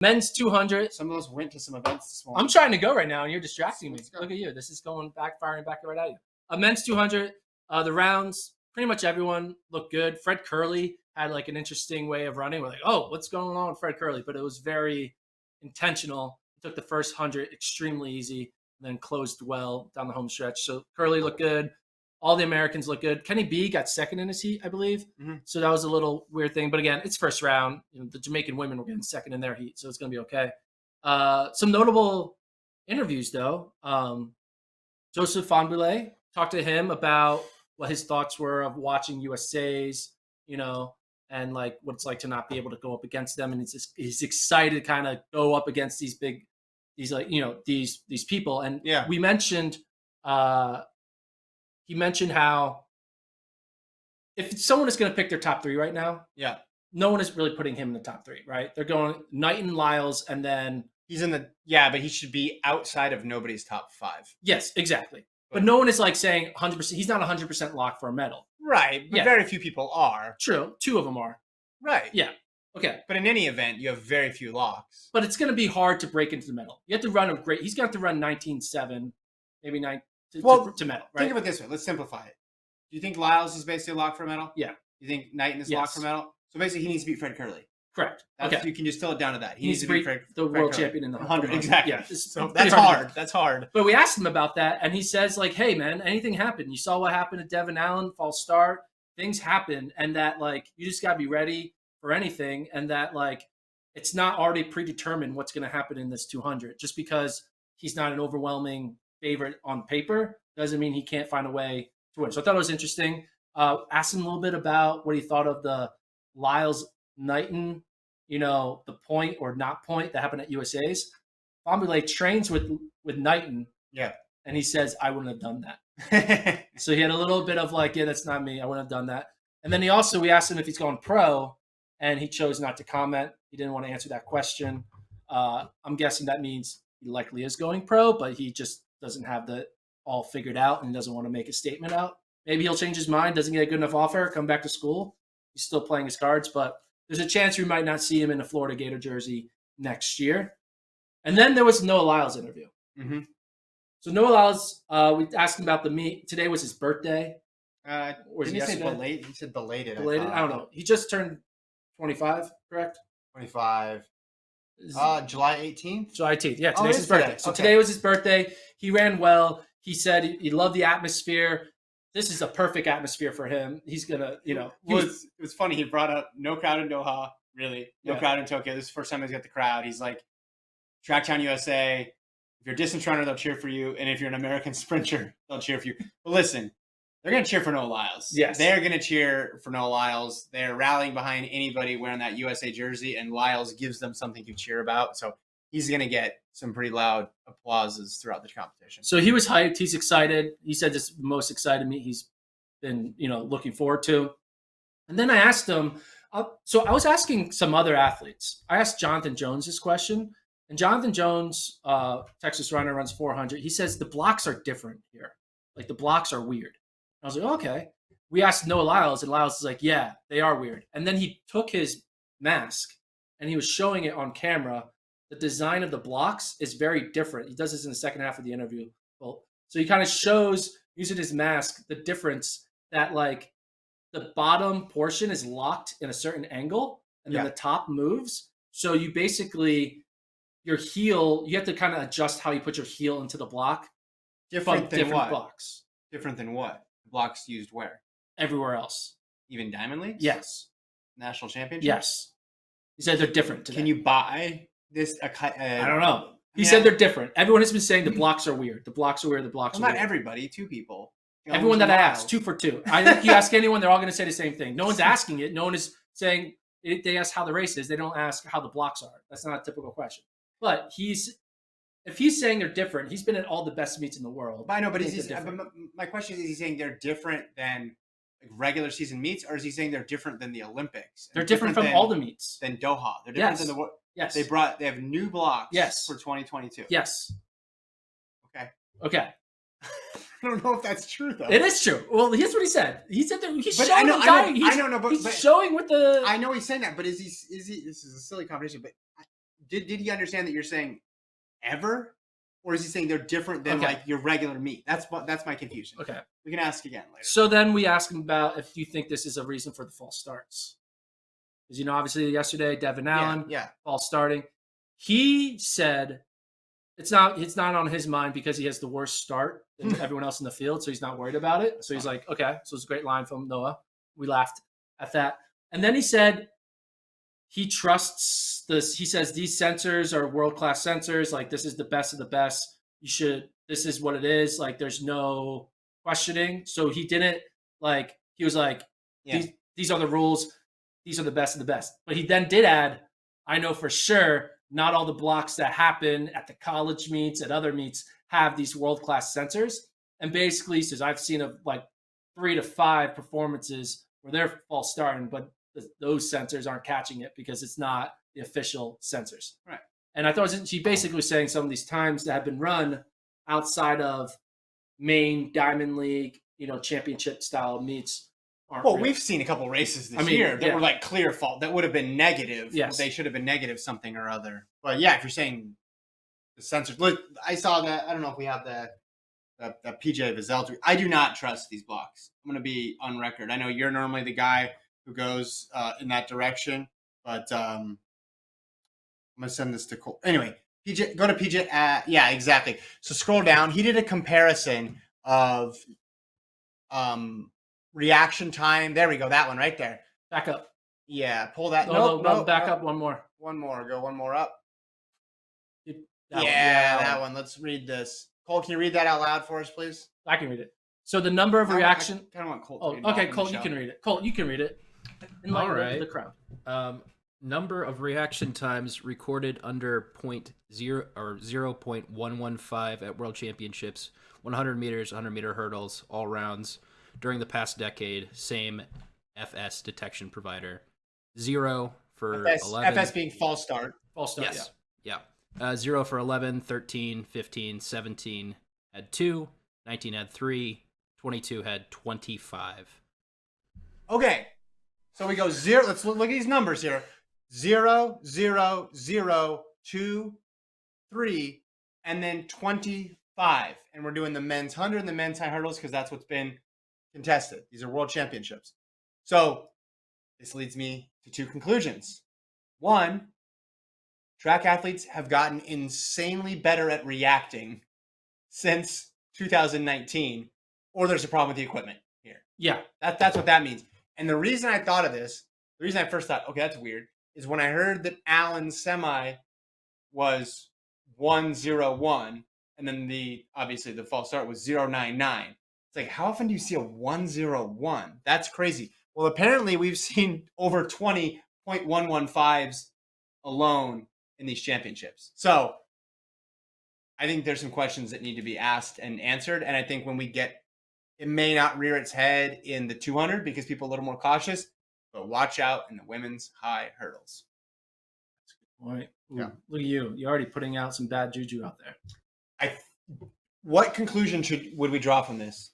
Men's 200. Some of those went to some events this morning. I'm trying to go right now, and you're distracting me. Let's go. Look at you. This is firing back right at you. Men's 200. The rounds, pretty much everyone looked good. Fred Curley had like an interesting way of running. We're like, oh, what's going on with Fred Curley? But it was very intentional. He took the first 100 extremely easy, and then closed well down the home stretch. So Curley looked good. All the Americans look good. Kenny B got second in his heat, I believe. Mm-hmm. So that was a little weird thing. But again, it's first round. The Jamaican women were getting second in their heat, so it's going to be okay. Some notable interviews, though. Joseph Fahnbulleh, talked to him about what his thoughts were of watching USA's, and like what it's like to not be able to go up against them. And he's excited to kind of go up against these people. And we mentioned, he mentioned how if someone is going to pick their top three right now, no one is really putting him in the top three, right? They're going Knighton, Lyles, and then he's in but he should be outside of nobody's top 5. Yes, exactly. But no one is like saying 100%. He's not 100% locked for a medal. Right. But very few people are. True. 2 of them are. Right. Yeah. Okay. But in any event, you have very few locks. But it's going to be hard to break into the medal. You have to run he's going to have to run 19.7, maybe 9 to medal, right? Think of it this way. Let's simplify it. Do you think Lyles is basically locked for a medal? Yeah. You think Knighton is locked for a medal? So basically, he needs to beat Fred Curley. Correct. You can just distill it down to that. He needs to beat the world champion in the 100. Exactly. Yeah. So that's hard. That's hard. But we asked him about that, and he says, like, hey, man, anything happened. You saw what happened to Devin Allen, false start. Things happen, and that, like, you just got to be ready for anything, and that, like, it's not already predetermined what's going to happen in this 200. Just because he's not an overwhelming favorite on paper doesn't mean he can't find a way to win. So I thought it was interesting. Asked him a little bit about what he thought of the Lyles Knighton, the point or not point that happened at USA's. Fahnbulleh trains with Knighton. Yeah. And he says, I wouldn't have done that. So he had a little bit of like, yeah, that's not me. I wouldn't have done that. And then we asked him if he's going pro, and he chose not to comment. He didn't want to answer that question. I'm guessing that means he likely is going pro, but he just doesn't have that all figured out and doesn't want to make a statement out. Maybe he'll change his mind, doesn't get a good enough offer, come back to school. He's still playing his cards, but there's a chance we might not see him in a Florida Gator jersey next year. And then there was Noah Lyles' interview. Mm-hmm. So Noah Lyles, we asked him about the meet. Today was his birthday. Didn't he say belated? He said belated. Belated? I don't know. He just turned 25, correct? 25. July 18th? July 18th. Yeah, today's his birthday. So today was his birthday. He ran well. He said he loved the atmosphere. This is a perfect atmosphere for him. He's going to, it was funny. He brought up no crowd in Doha, really. No crowd in Tokyo. This is the first time he's got the crowd. He's like, Tracktown USA, if you're a distance runner, they'll cheer for you. And if you're an American sprinter, they'll cheer for you. But listen, they're going to cheer for Noah Lyles. Yes. They're going to cheer for Noah Lyles. They're rallying behind anybody wearing that USA jersey, and Lyles gives them something to cheer about. So he's going to get some pretty loud applauses throughout the competition. So he was hyped. He's excited. He said this is the most excited meet he's been, looking forward to. And then I asked him, so I was asking some other athletes. I asked Jonathan Jones this question. And Jonathan Jones, Texas runner, runs 400. He says the blocks are different here. Like the blocks are weird. I was like, oh, okay. We asked Noah Lyles, and Lyles is like, yeah, they are weird. And then he took his mask, and he was showing it on camera. The design of the blocks is very different. He does this in the second half of the interview. Well, so he kind of shows, using his mask, the difference that, like, the bottom portion is locked in a certain angle, and then the top moves. So you basically, your heel, you have to kind of adjust how you put your heel into the block. Different what? Blocks. Different than what? Blocks used where? Everywhere else. Even Diamond Leagues? Yes. National Championship? Yes. He said they're different. Can you buy this? I don't know. He said they're different. Everyone has been saying the blocks are weird. The blocks are weird. The blocks are weird. Not everybody. 2 people. Everyone that I asked, 2 for 2. I think you ask anyone, they're all going to say the same thing. No one's asking it. No one is saying, they ask how the race is. They don't ask how the blocks are. That's not a typical question. But if he's saying they're different, he's been at all the best meets in the world. I know, but my question is he saying they're different than like regular season meets, or is he saying they're different than the Olympics? They're different from all the meets. Than Doha. They're different than the Yes. They have new blocks for 2022. Yes. Okay. I don't know if that's true though. It is true. Well, here's what he said. He said that he's showing I don't know, but he's showing with the. I know he's saying that, but is he? This is a silly conversation, but did he understand that you're saying ever, or is he saying they're different than like your regular meet? That's my confusion. Okay. We can ask again later. So then we asked him about if you think this is a reason for the false starts. Because, obviously yesterday, Devin Allen, false starting. He said it's not on his mind because he has the worst start than everyone else in the field, so he's not worried about it. So he's like, okay. So it's a great line from Noah. We laughed at that. And then he said he trusts this. He says these sensors are world-class sensors. Like, this is the best of the best. This is what it is. Like, there's no questioning. So he didn't, like, he was like, these are the rules. These are the best of the best. But he then did add, I know for sure not all the blocks that happen at the college meets, at other meets, have these world-class sensors. And basically he says, I've seen like 3 to 5 performances where they're false starting, but those sensors aren't catching it because it's not the official sensors. Right. And I thought she basically was saying some of these times that have been run outside of main Diamond League, championship style meets. Well, we've seen a couple races this year that were like clear fault. That would have been negative. Yes. They should have been negative something or other. But yeah, if you're saying the sensors, look, I saw that. I don't know if we have the PJ Vizel. I do not trust these blocks. I'm going to be on record. I know you're normally the guy who goes in that direction, but I'm going to send this to Cole. Anyway, PJ, go to PJ. Yeah, exactly. So scroll down. He did a comparison of reaction time. There we go. That one right there. Back up. Yeah, pull that. No, back up one more. One more. Go one more up. That that one. Let's read this. Cole, can you read that out loud for us, please? I can read it. So the number of reaction. I kind of want Cole. Okay, Cole, you can read it. Cole, you can read it. All right. The crowd. Number of reaction times recorded under 0.115 at World Championships, 100 meters, 100 meter hurdles, all rounds during the past decade. Same FS detection provider. 0 for 11. FS being false start. False start. Yes. Yeah. 0 for 11, 13, 15, 17 had 2, 19 had 3, 22 had 25. Okay. So we go 0. Let's look at these numbers here. 0, 0, 0, 2, 3, and then 25. And we're doing the men's 100 and the men's high hurdles because that's what's been contested. These are world championships. So this leads me to 2 conclusions. 1, track athletes have gotten insanely better at reacting since 2019, or there's a problem with the equipment here. Yeah. That's what that means. And the reason I thought of this, the reason I first thought, okay, that's weird, is when I heard that Allen's semi was 101, and then obviously the false start was 099. It's like, how often do you see a 101? That's crazy. Well, apparently we've seen over 20.115s alone in these championships. So I think there's some questions that need to be asked and answered. And I think when we get, it may not rear its head in the 200 because people are a little more cautious, but watch out in the women's high hurdles. All right. Yeah. Look at you. You're already putting out some bad juju out there. What conclusion would we draw from this?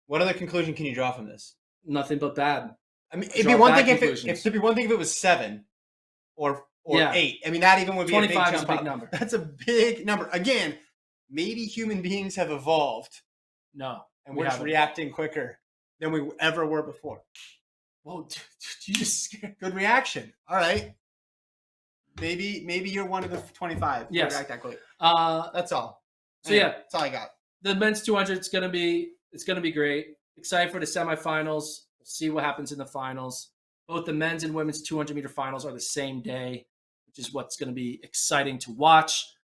What other conclusion can you draw from this? Nothing but bad. I mean, it'd be one thing if it was 7 or 8. I mean, that even would be 25 is a big number. That's a big number. Again, maybe human beings have evolved. No. And we're just reacting quicker than we ever were before. Whoa, you just scared. Good reaction. All right. Maybe you're one of the 25. Yes. React that quick. That's all. So anyway, that's all I got. The men's 200 it's gonna be great. Excited for the semifinals. We'll see what happens in the finals. Both the men's and women's 200 meter finals are the same day, which is what's going to be exciting to watch.